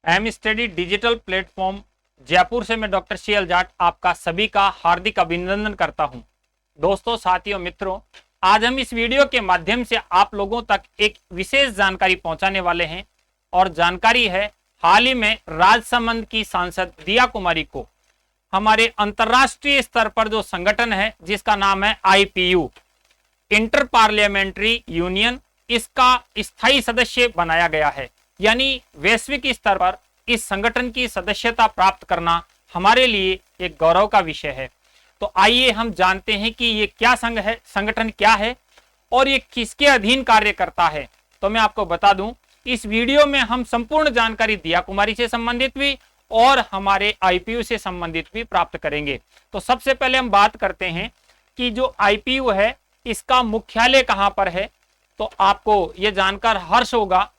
M study digital platform Jaipur से मैं doctor CL. Jat आपका सभी का हार्दिक अभिनंदन करता हूं। दोस्तों, साथियों, मित्रों, आज हम इस वीडियो के माध्यम से आप लोगों तक एक विशेष जानकारी पहुंचाने वाले हैं और जानकारी है हाल ही में राजसमंद की सांसद दिया कुमारी को हमारे अंतर्राष्ट्रीय स्तर पर जो संगठन है जिसका नाम है IPU, इंटर पार्लियामेंट्री यूनियन, इसका स्थायी सदस्य बनाया गया है। यानी वैश्विक स्तर पर इस संगठन की सदस्यता प्राप्त करना हमारे लिए एक गौरव का विषय है। तो आइए हम जानते हैं कि ये क्या संघ है, संगठन क्या है और ये किसके अधीन कार्य करता है। तो मैं आपको बता दूं, इस वीडियो में हम संपूर्ण जानकारी दिया कुमारी से संबंधित भी और हमारे IPU से संबंधित भी प्राप्त करेंगे। तो सबसे पहले हम बात करते हैं कि जो IPU है इसका मुख्यालय कहां पर है। तो आपको यह जानकर हर्ष होगा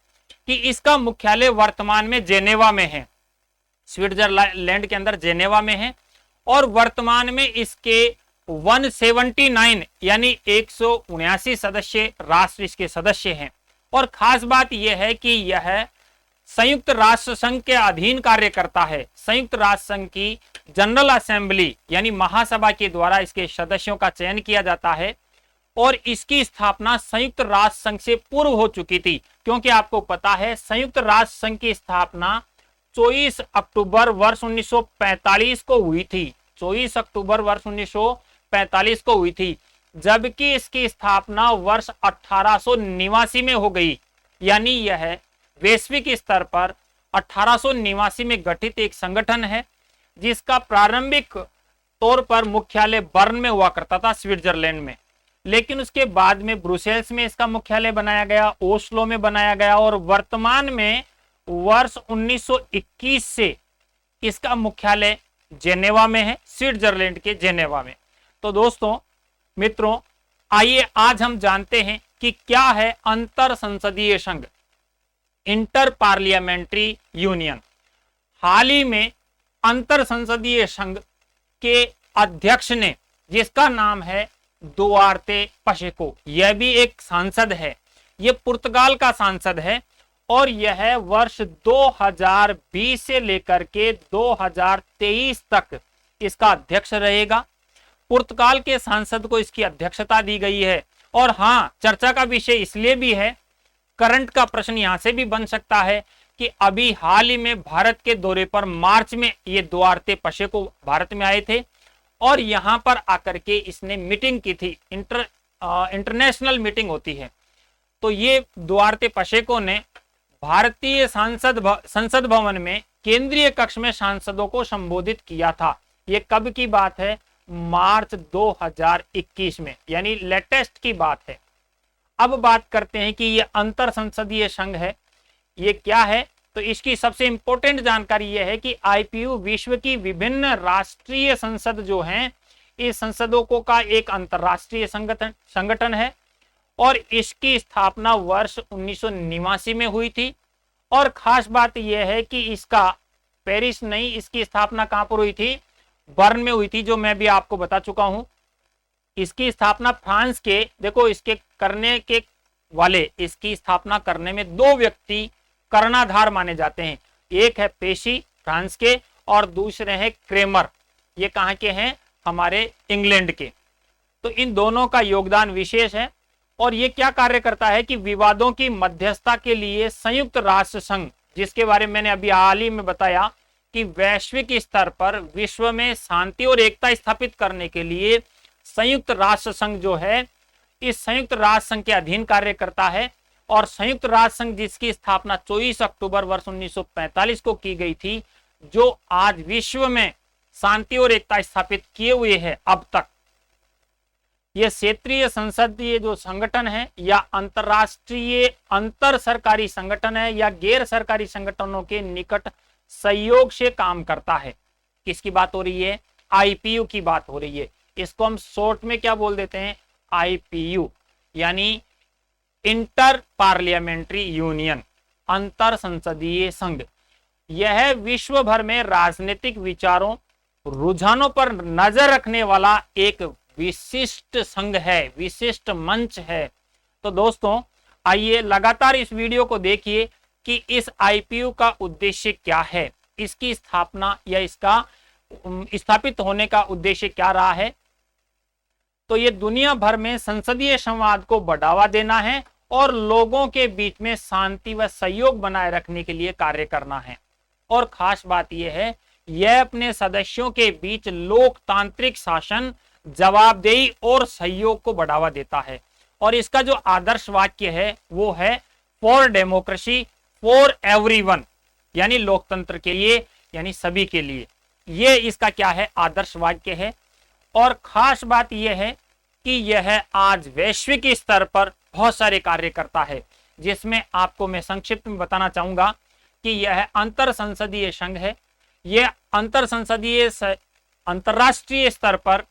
कि इसका मुख्यालय वर्तमान में जेनेवा में है, स्विट्जरलैंड के अंदर जेनेवा में है और वर्तमान में इसके 179 यानी 179 सदस्य राष्ट्र इसके सदस्य हैं। और खास बात यह है कि यह संयुक्त राष्ट्र संघ के अधीन कार्य करता है। संयुक्त राष्ट्र संघ की जनरल असेंबली यानी महासभा के द्वारा इसके सदस्यों का चयन किया जाता है और इसकी स्थापना संयुक्त राष्ट्र संघ से पूर्व हो चुकी थी, क्योंकि आपको पता है संयुक्त राष्ट्र संघ की स्थापना 24 अक्टूबर वर्ष 1945 को हुई थी। 24 अक्टूबर वर्ष 1945 को हुई थी, जबकि इसकी स्थापना वर्ष 1889 में हो गई। यानी यह वैश्विक स्तर पर 1889 में गठित एक संगठन है जिसका प्रारंभिक तौर पर मुख्यालय बर्न में हुआ करता था, स्विट्जरलैंड में। लेकिन उसके बाद में ब्रुसेल्स में इसका मुख्यालय बनाया गया, ओस्लो में बनाया गया और वर्तमान में वर्ष 1921 से इसका मुख्यालय जेनेवा में है, स्विट्जरलैंड के जेनेवा में। तो दोस्तों, मित्रों, आइए आज हम जानते हैं कि क्या है अंतर संसदीय संघ, इंटर पार्लियामेंट्री यूनियन। हाल ही में अंतर संसदीय संघ के अध्यक्ष ने, जिसका नाम है दुआर्ते पशेको, यह भी एक सांसद है, यह पुर्तगाल का सांसद है और यह वर्ष 2020 से लेकर के 2023 तक इसका अध्यक्ष रहेगा। पुर्तगाल के सांसद को इसकी अध्यक्षता दी गई है। और हां, चर्चा का विषय इसलिए भी है, करंट का प्रश्न यहां से भी बन सकता है कि अभी हाल ही में भारत के दौरे पर मार्च में ये दुआर्ते पशेको भारत में आए थे और यहां पर आकर के इसने मीटिंग की थी। इंटरनेशनल मीटिंग होती है। तो ये दुआर्ते पशेको ने भारतीय संसद भवन में केंद्रीय कक्ष में सांसदों को संबोधित किया था। ये कब की बात है? मार्च 2021 में, यानी लेटेस्ट की बात है। अब बात करते हैं कि ये अंतर संसदीय संघ है, ये क्या है। तो इसकी सबसे इंपॉर्टेंट जानकारी यह है कि IPU विश्व की विभिन्न राष्ट्रीय संसद जो हैं, इस संसदों को का एक अंतरराष्ट्रीय संगठन है और इसकी स्थापना वर्ष 1989 में हुई थी। और खास बात यह है कि इसका पेरिस नहीं, इसकी स्थापना कहां पर हुई थी? बर्न में हुई थी, जो मैं भी आपको बता चुका हूं। इसकी स्थापना फ्रांस के, देखो, इसके करने के वाले, इसकी स्थापना करने में दो व्यक्ति कर्णाधार माने जाते हैं। एक है पेशी फ्रांस के और दूसरे हैं क्रेमर, ये कहां के हैं? हमारे इंग्लैंड के। तो इन दोनों का योगदान विशेष है और ये क्या कार्य करता है कि विवादों की मध्यस्थता के लिए संयुक्त राष्ट्र संघ, जिसके बारे में मैंने अभी हाल ही में बताया कि वैश्विक स्तर पर विश्व में शांति और एकता स्थापित करने के लिए संयुक्त राष्ट्र संघ जो है, इस संयुक्त राष्ट्र संघ के अधीन कार्य करता है। और संयुक्त राष्ट्र संघ जिसकी स्थापना 24 अक्टूबर वर्ष 1945 को की गई थी, जो आज विश्व में शांति और एकता स्थापित किए हुए है अब तक। यह क्षेत्रीय संसदीय जो संगठन है या अंतरराष्ट्रीय अंतर सरकारी संगठन है या गैर सरकारी संगठनों के निकट सहयोग से काम करता है। किसकी बात हो रही है? IPU की बात हो रही है। इसको हम शॉर्ट में क्या बोल देते हैं? IPU, यानी इंटर पार्लियामेंट्री यूनियन, अंतर संसदीय संघ। यह विश्व भर में राजनीतिक विचारों, रुझानों पर नजर रखने वाला एक विशिष्ट संघ है, विशिष्ट मंच है। तो दोस्तों, आइए लगातार इस वीडियो को देखिए कि इस आईपीयू का उद्देश्य क्या है, इसकी स्थापना या इसका स्थापित होने का उद्देश्य क्या रहा है। तो ये दुनिया भर में संसदीय संवाद को बढ़ावा देना है और लोगों के बीच में शांति व सहयोग बनाए रखने के लिए कार्य करना है। और खास बात यह है, यह अपने सदस्यों के बीच लोकतांत्रिक शासन, जवाबदेही और सहयोग को बढ़ावा देता है। और इसका जो आदर्श वाक्य है वो है फॉर डेमोक्रेसी फॉर एवरीवन, यानी लोकतंत्र के लिए, यानी सभी के लिए। ये इसका क्या है, आदर्श वाक्य है। और खास बात यह है कि यह आज वैश्विक स्तर पर बहुत सारे कार्य करता है, जिसमें आपको मैं संक्षिप्त में बताना चाहूंगा कि यह अंतर संसदीय संघ है। यह अंतरराष्ट्रीय स्तर पर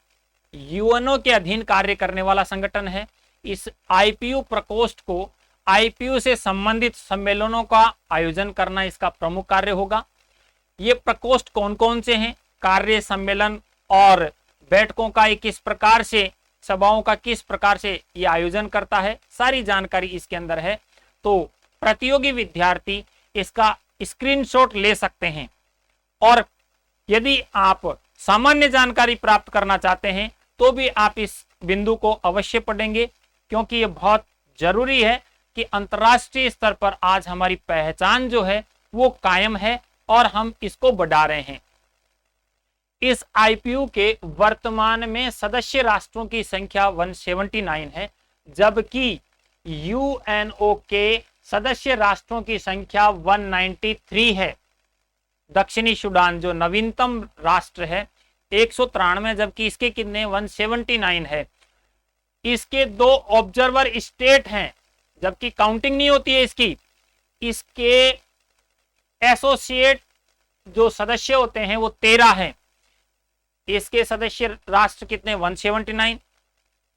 यूएनओ के अधीन कार्य करने वाला संगठन है। इस आईपीयू प्रकोष्ठ को आईपीयू से संबंधित सम्मेलनों का आयोजन करना इसका प्रमुख कार्य होगा। ये प्रकोष्ठ कौन कौन से हैं, कार्य, सम्मेलन और बैठकों का किस प्रकार से, सभाओं का किस प्रकार से ये आयोजन करता है, सारी जानकारी इसके अंदर है। तो प्रतियोगी विद्यार्थी इसका स्क्रीनशॉट ले सकते हैं। और यदि आप सामान्य जानकारी प्राप्त करना चाहते हैं तो भी आप इस बिंदु को अवश्य पढ़ेंगे, क्योंकि ये बहुत जरूरी है कि अंतर्राष्ट्रीय स्तर पर आज हमारी पहचान जो है वो कायम है और हम इसको बढ़ा रहे हैं। इस आईपीयू के वर्तमान में सदस्य राष्ट्रों की संख्या 179 है, जबकि यूएनओ के सदस्य राष्ट्रों की संख्या 193 है। दक्षिणी सूडान जो नवीनतम राष्ट्र है 193, जबकि इसके कितने 179 है। इसके 2 ऑब्जर्वर स्टेट हैं, जबकि काउंटिंग नहीं होती है इसकी। इसके एसोसिएट जो सदस्य होते हैं वो 13 हैं। इसके सदस्य राष्ट्र कितने 179,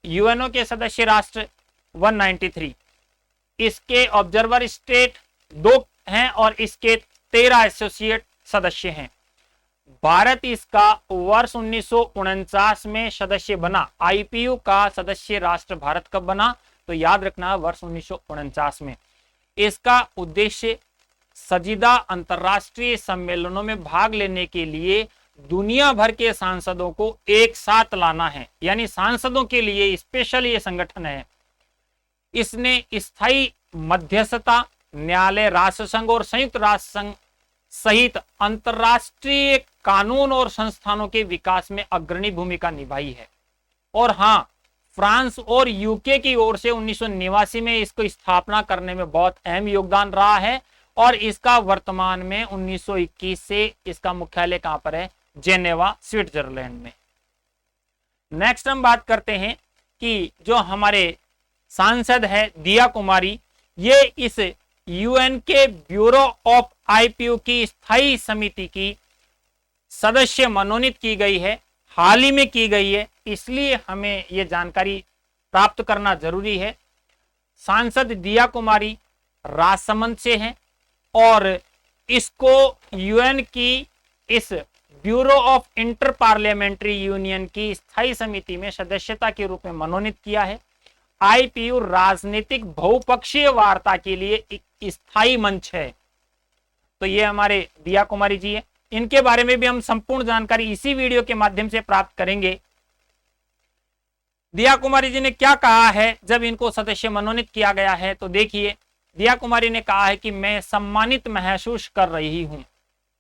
यूएनओ के सदस्य राष्ट्र 193। इसके ऑब्जर्वर स्टेट 2 हैं और इसके 13 एसोसिएट सदस्य हैं। भारत इसका वर्ष 1949 में सदस्य बना। आईपीयू का सदस्य राष्ट्र भारत कब बना, तो याद रखना वर्ष 1949 में। इसका उद्देश्य सजीदा अंतर्राष्ट्रीय सम्मेलनों में भाग लेने के लिए दुनिया भर के सांसदों को एक साथ लाना है, यानी सांसदों के लिए स्पेशल ये संगठन है। इसने स्थायी मध्यस्थता, न्यायालय, राष्ट्र संघ और संयुक्त राष्ट्र संघ सहित अंतर्राष्ट्रीय कानून और संस्थानों के विकास में अग्रणी भूमिका निभाई है। और हाँ, फ्रांस और यूके की ओर से 1989 में इसको स्थापना करने में बहुत अहम योगदान रहा है। और इसका वर्तमान में 1921 से इसका मुख्यालय कहां पर है, जेनेवा, स्विट्जरलैंड में। नेक्स्ट हम बात करते हैं कि जो हमारे सांसद है दिया कुमारी, ये इस यूएन के ब्यूरो ऑफ आईपीयू की स्थायी समिति की सदस्य मनोनीत की गई है, हाल ही में की गई है, इसलिए हमें यह जानकारी प्राप्त करना जरूरी है। सांसद दिया कुमारी राजसमंद से हैं और इसको यूएन की इस bureau of inter parliamentary union की स्थायी समिति में सदस्यता के रूप में मनोनीत किया है। आईपीयू राजनीतिक बहुपक्षीय वार्ता के लिए एक स्थायी मंच है। तो ये हमारे दिया कुमारी जी है, इनके बारे में भी हम संपूर्ण जानकारी इसी वीडियो के माध्यम से प्राप्त करेंगे। दिया कुमारी जी ने क्या कहा है जब इनको सदस्य मनोनीत किया गया है, तो देखिए दिया कुमारी ने कहा है कि मैं सम्मानित महसूस कर रही हूं।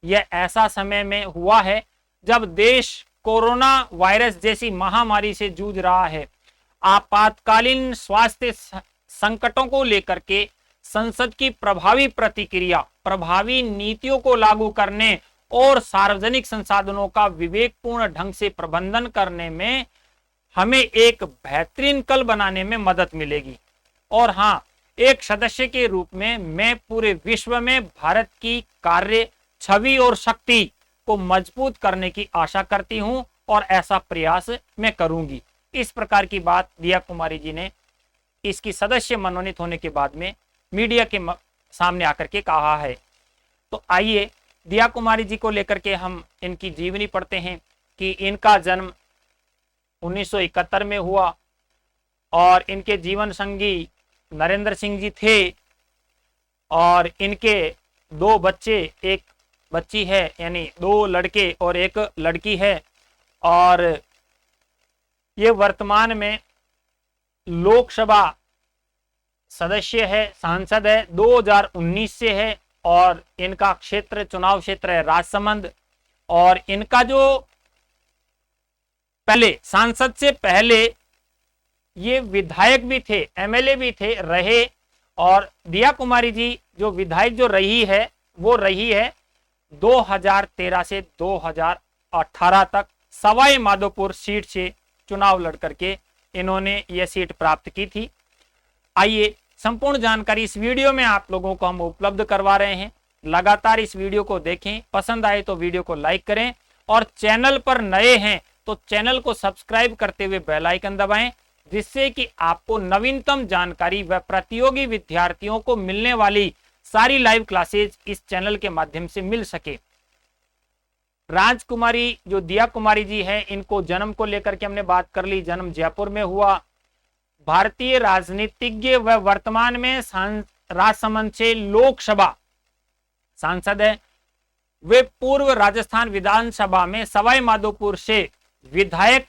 यह ऐसा समय में हुआ है जब देश कोरोना वायरस जैसी महामारी से जूझ रहा है। आपातकालीन स्वास्थ्य संकटों को लेकर के संसद की प्रभावी प्रतिक्रिया, प्रभावी नीतियों को लागू करने और सार्वजनिक संसाधनों का विवेकपूर्ण ढंग से प्रबंधन करने में हमें एक बेहतरीन कल बनाने में मदद मिलेगी। और हाँ, एक सदस्य के रूप में मैं पूरे विश्व में भारत की कार्य छवि और शक्ति को मजबूत करने की आशा करती हूं और ऐसा प्रयास मैं करूंगी। इस प्रकार की बात दिया कुमारी जी ने इसकी सदस्य मनोनीत होने के बाद में मीडिया के सामने आकर के कहा है। तो आइए दिया कुमारी जी को लेकर के हम इनकी जीवनी पढ़ते हैं कि इनका जन्म 1971 में हुआ और इनके जीवन संगी नरेंद्र सिंह जी थे। और इनके 2 बच्चे, एक बच्ची है, यानी 2 लड़के और एक लड़की है। और ये वर्तमान में लोकसभा सदस्य है, सांसद है, 2019 से है। और इनका क्षेत्र, चुनाव क्षेत्र है राजसमंद। और इनका जो पहले सांसद से पहले ये विधायक भी थे, एमएलए भी थे रहे। और दिया कुमारी जी जो विधायक जो रही है वो रही है 2013 से 2018 तक सवाई माधोपुर सीट से चुनाव लड़ करके इन्होंने ये सीट प्राप्त की थी। आइए संपूर्ण जानकारी इस वीडियो में आप लोगों को हम उपलब्ध करवा रहे हैं। लगातार इस वीडियो को देखें, पसंद आए तो वीडियो को लाइक करें और चैनल पर नए हैं तो चैनल को सब्सक्राइब करते हुए बेल आइकन दबाएं, जिससे कि आपको नवीनतम जानकारी व प्रतियोगी विद्यार्थियों को मिलने वाली सारी लाइव क्लासेज इस चैनल के माध्यम से मिल सके। राजकुमारी जो दिया कुमारी जी हैं, इनको जन्म को लेकर के हमने बात कर ली। जन्म जयपुर में हुआ। भारतीय राजनीतिज्ञ व वर्तमान में राजसमंद से लोकसभा सांसद है। वे पूर्व राजस्थान विधानसभा में सवाई माधोपुर से विधायक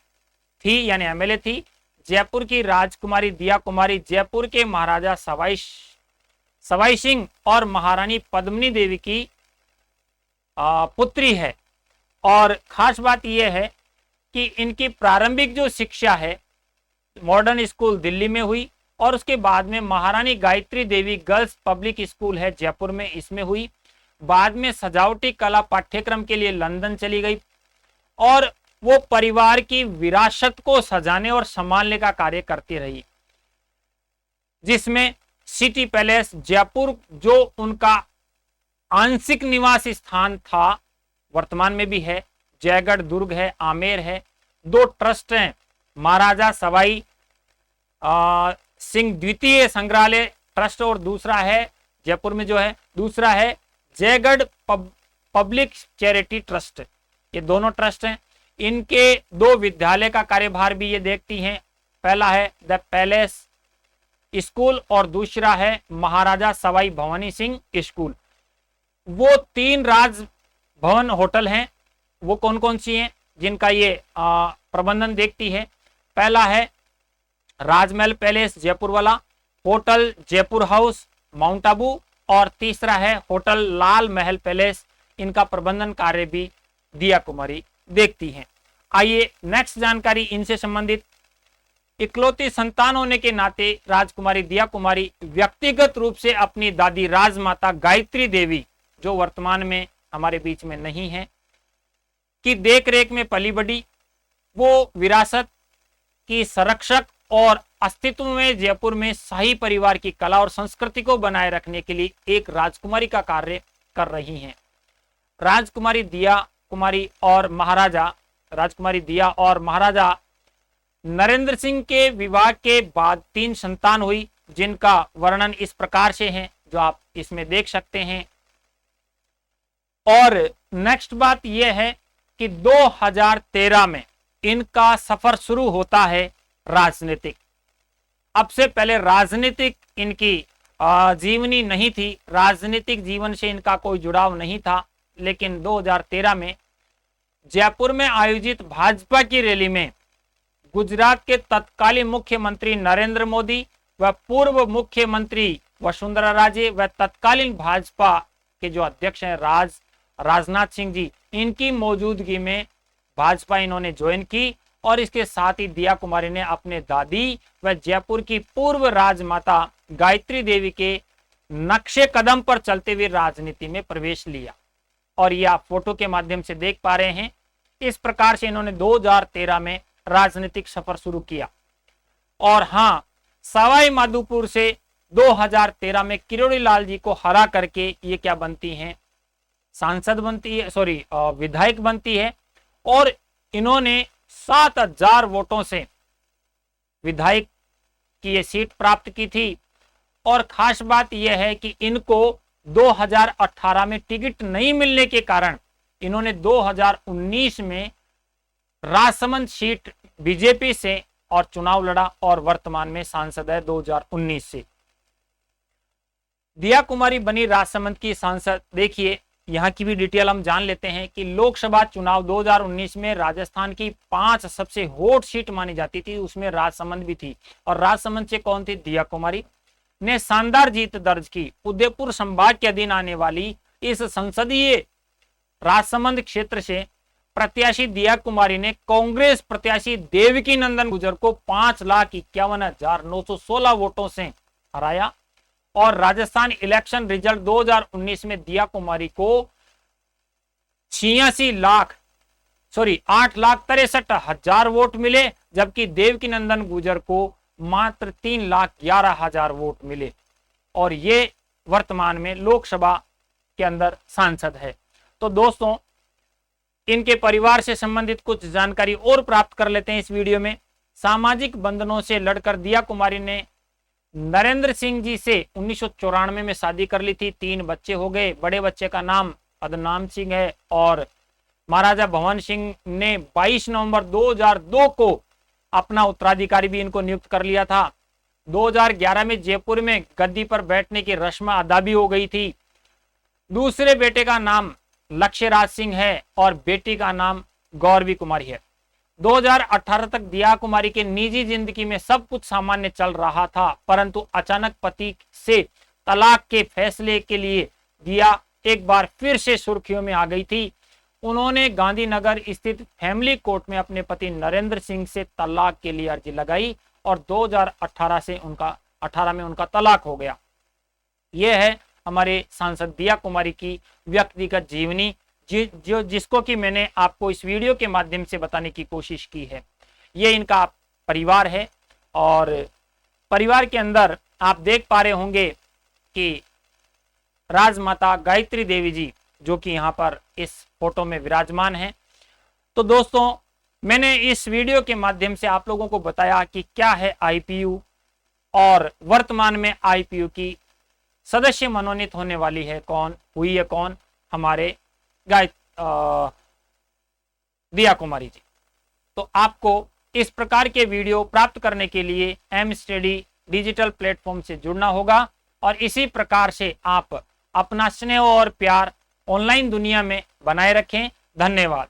थी, यानी एमएलए थी। जयपुर की राजकुमारी दिया कुमारी जयपुर के महाराजा सवाई सिंह और महारानी पद्मिनी देवी की पुत्री है। और खास बात यह है कि इनकी प्रारंभिक जो शिक्षा है मॉडर्न स्कूल दिल्ली में हुई और उसके बाद में महारानी Gayatri Devi girls public school है जयपुर में, इसमें हुई। बाद में सजावटी कला पाठ्यक्रम के लिए लंदन चली गई और वो परिवार की विरासत को सजाने और संभालने का कार्य करती रही, जिसमें सिटी पैलेस जयपुर जो उनका आंशिक निवास स्थान था वर्तमान में भी है, जयगढ़ दुर्ग है, आमेर है। 2 ट्रस्ट हैं, महाराजा सवाई सिंह द्वितीय संग्रहालय ट्रस्ट और दूसरा है जयपुर में जो है, दूसरा है जयगढ़ पब्लिक चैरिटी ट्रस्ट। ये दोनों ट्रस्ट हैं। इनके 2 विद्यालय का कार्यभार भी ये देखती हैं। पहला है द पैलेस स्कूल और दूसरा है महाराजा सवाई भवानी सिंह स्कूल। वो 3 राजभवन होटल हैं, वो कौन कौन सी हैं जिनका ये प्रबंधन देखती है। पहला है राजमहल पैलेस जयपुर वाला, hotel Jaipur house mount Abu, और तीसरा है होटल लाल महल पैलेस। इनका प्रबंधन कार्य भी दिया कुमारी देखती हैं। आइए नेक्स्ट जानकारी इनसे संबंधित। इकलौती संतान होने के नाते राजकुमारी दिया कुमारी व्यक्तिगत रूप से अपनी दादी राजमाता गायत्री देवी, जो वर्तमान में हमारे बीच में नहीं है, की देखरेख में पली बढ़ी। वो विरासत की संरक्षक और अस्तित्व में जयपुर में शाही परिवार की कला और संस्कृति को बनाए रखने के लिए एक राजकुमारी का कार्य कर रही हैं। राजकुमारी दिया और महाराजा नरेंद्र सिंह के विवाह के बाद 3 संतान हुई, जिनका वर्णन इस प्रकार से है जो आप इसमें देख सकते हैं। और नेक्स्ट बात यह है कि 2013 में इनका सफर शुरू होता है राजनीतिक। अब से पहले राजनीतिक इनकी जीवनी नहीं थी, राजनीतिक जीवन से इनका कोई जुड़ाव नहीं था। लेकिन 2013 में जयपुर में आयोजित भाजपा की रैली में गुजरात के तत्कालीन मुख्यमंत्री नरेंद्र मोदी व पूर्व मुख्यमंत्री वसुंधरा राजे व तत्कालीन भाजपा के जो अध्यक्ष हैं राजनाथ सिंह जी, इनकी मौजूदगी में भाजपा इन्होंने ज्वाइन की। और इसके साथ ही दिया कुमारी ने अपने दादी व जयपुर की पूर्व राजमाता गायत्री देवी के नक्शे कदम पर चलते हुए राजनीति में प्रवेश लिया। और यह आप फोटो के माध्यम से देख पा रहे हैं। इस प्रकार से इन्होंने 2013 में राजनीतिक सफर शुरू किया। और हाँ, सवाई माधोपुर से 2013 में किरोड़ी लाल जी को हरा करके ये क्या बनती हैं, सांसद बनती है, विधायक बनती है। और इन्होंने 7000 वोटों से विधायक की ये सीट प्राप्त की थी। और खास बात यह है कि इनको 2018 में टिकट नहीं मिलने के कारण इन्होंने 2019 में राजसमंद सीट बीजेपी से और चुनाव लड़ा और वर्तमान में सांसद है 2019 से। दिया कुमारी बनी राजसमंद की सांसद। देखिए यहाँ की भी डिटेल हम जान लेते हैं कि लोकसभा चुनाव 2019 में राजस्थान की 5 सबसे हॉट सीट मानी जाती थी, उसमें राजसमंद भी थी। और राजसमंद से कौन थी? दिया कुमारी ने शानदार जीत दर्ज की। उदयपुर संभाग के अधीन आने वाली इस संसदीय राजसमंद क्षेत्र से प्रत्याशी दिया कुमारी ने कांग्रेस प्रत्याशी देवकी नंदन गुर्जर को 5,51,916 वोटों से हराया। और राजस्थान इलेक्शन रिजल्ट 2019 में दिया कुमारी को 8,63,000 वोट मिले, जबकि देवकी नंदन गुर्जर को मात्र 3,11,000 वोट मिले। और ये वर्तमान में लोकसभा के अंदर सांसद है। तो दोस्तों इनके परिवार से संबंधित कुछ जानकारी और प्राप्त कर लेते हैं इस वीडियो में। सामाजिक बंधनों से लड़कर दिया कुमारी ने नरेंद्र सिंह जी से 1994 में शादी कर ली थी। 3 बच्चे हो गए। बड़े बच्चे का नाम अदनाम सिंह है और महाराजा भवन सिंह ने 22 नवंबर 2002 को अपना उत्तराधिकारी भी इनको नियुक्त कर लिया था। 2011 में जयपुर में गद्दी पर बैठने की रस्म अदा भी हो गई थी। दूसरे बेटे का नाम लक्ष्यराज सिंह है और बेटी का नाम गौरवी कुमारी है। 2018 तक दिया कुमारी के निजी जिंदगी में सब कुछ सामान्य चल रहा था, परंतु अचानक पति से तलाक के फैसले के लिए दिया एक बार फिर से सुर्खियों में आ गई थी। उन्होंने गांधीनगर स्थित फैमिली कोर्ट में अपने पति नरेंद्र सिंह से तलाक के लिए अर्जी लगाई और 2018 में उनका तलाक हो गया। यह है हमारे सांसद दिया कुमारी की व्यक्तिगत जीवनी, जिसको कि मैंने आपको इस वीडियो के माध्यम से बताने की कोशिश की है। ये इनका परिवार है और परिवार के अंदर आप देख पा रहे होंगे कि राजमाता गायत्री देवी जी जो कि यहाँ पर इस फोटो में विराजमान है। तो दोस्तों मैंने इस वीडियो के माध्यम से आप लोगों को बताया कि क्या है आईपीयू और वर्तमान में आईपीयू की सदस्य मनोनीत होने वाली है कौन, हुई है कौन, हमारे दिया कुमारी जी। तो आपको इस प्रकार के वीडियो प्राप्त करने के लिए एम स्टडी डिजिटल प्लेटफॉर्म से जुड़ना होगा और इसी प्रकार से आप अपना स्नेह और प्यार ऑनलाइन दुनिया में बनाए रखें। धन्यवाद।